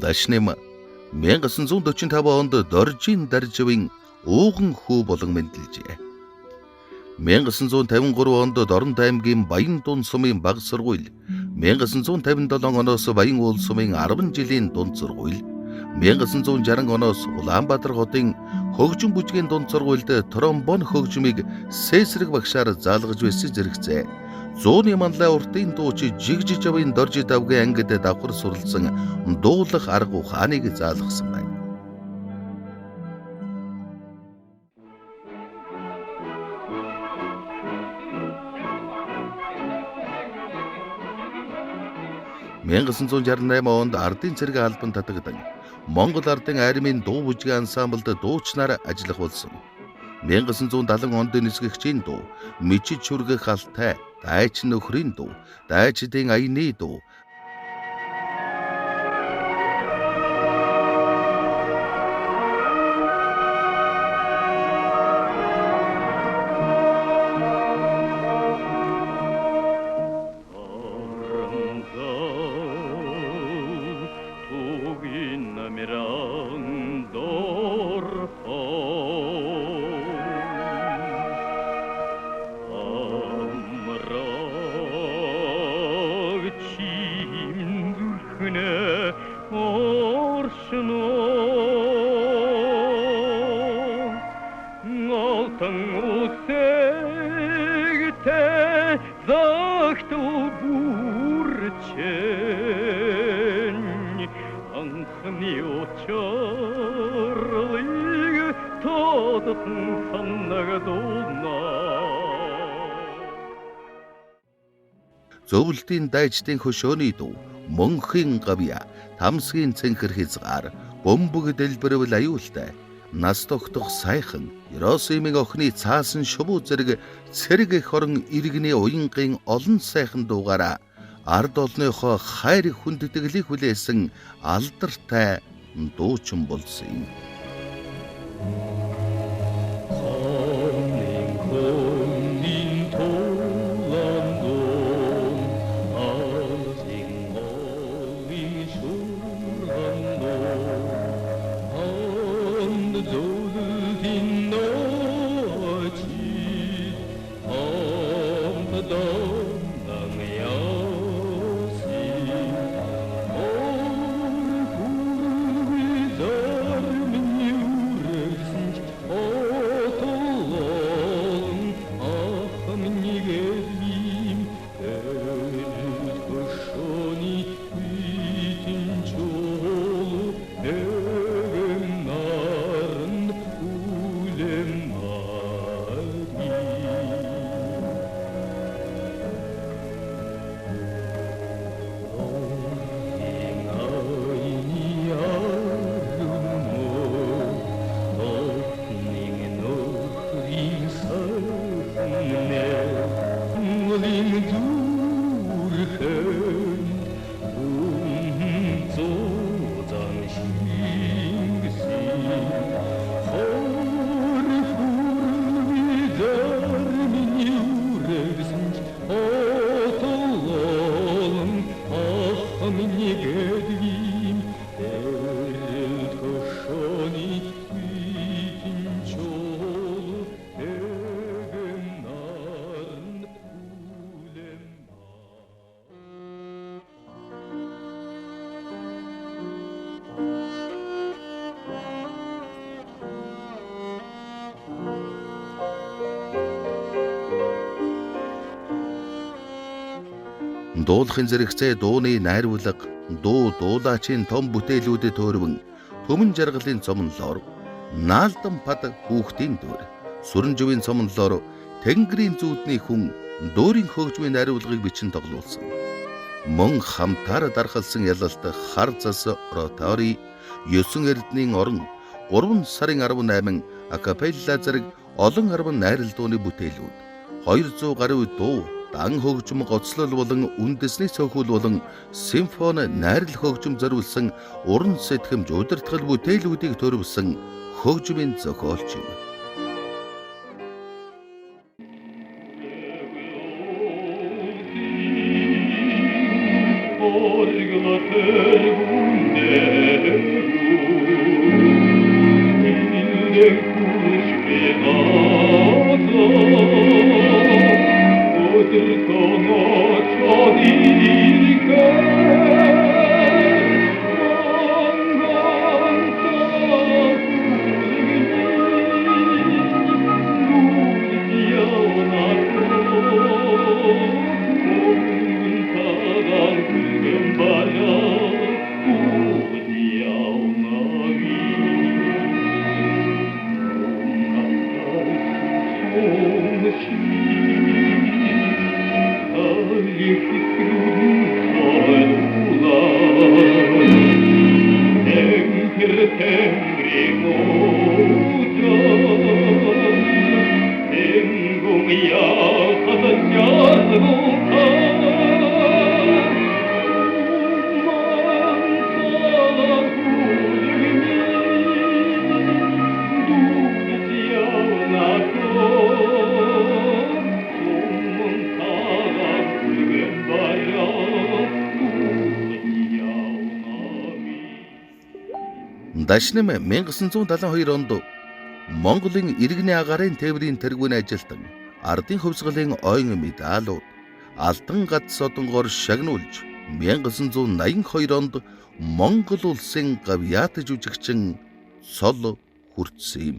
Дашнэм 1945 онд Доржийн Дарживын ууган хүү болон мэндэлжээ. 1953 онд Дорнод аймгийн Баян дунд сумын баг сургууль, 1957 оноос Баян уул сумын 10 жилийн дунд сургууль, 1960 оноос Улаанбаатар хотын хөгжим бүжгийн дунд сургуульд тромбон хөгжмийг сээсрэг багшаар заалгаж байсан зэрэгцээ. Зууны манлай уртын дууч Жигжиж авын Доржид авгийн ангид давхар суралцсан дуулах арга ухааныг заалгасан байна. (1968 онд ардын цэрэг албан татагдан Монгол ардын армийн дуу бүжгийн ансамблд дуучнаар ажиллах болсон. 1970 онд нисгэгчийн дуу, Мичиж хүргэх алтай, Дайч нөхрийн дуу, Дайчдын аяны дуу, Зөвлөлтийн дайчдын хөшөөний дуу, Мөнхийн гавья, Тамсгийн цэнхэр хязгаар, Бөмбөг дэлбэрвэл аюултай, Нас тогтох сайхан, Еросимын охины цаасан шувуу зэрэг цэрэг их орон иргэний уянгын олон сайхан дуугаараа ард олныхоо хайр хүндэтгэлийг хүлээсэн алдартай дуучин болсон юм. Дуулахын зэрэгцээ дууны найруулга, дуу дуулаачийн том бүтээлүүдэд төөрвөн төмөн жаргалын цомнолоор наалдан пад хүүхдийн дөр, сүрэн живийн цомнолоор тэнгэрийн зүүдний хүн дөөрийн хөгжмийн найруулгыг бичин тоглуулсан. Мөн хамтаар дархалсан ялалт хар зас ротари 9 эрдэнийн орон 3 сарын 18 акапелла зэрэг олон арван найрал дууны бүтээлүүд 200 гаруй дуу, дан хөгжим гоцлол болон үндэсний цөөхөл болон симфони найрал хөгжим зориулсан уран сэтгэмж удирдгал бүтээлүүдийг төрөвсөн хөгжмийн зохиолч юм. Orgla per Дашнам 1972 онд Монголын иргэний агаарын тээврийн тэргүүний ажилтан ардын хувьсгалын ойн медалууд Алтан гад содонгоор шагнуулж 1982 онд Монгол улсын гавьяат жүжигчин Сол хүртсэн юм.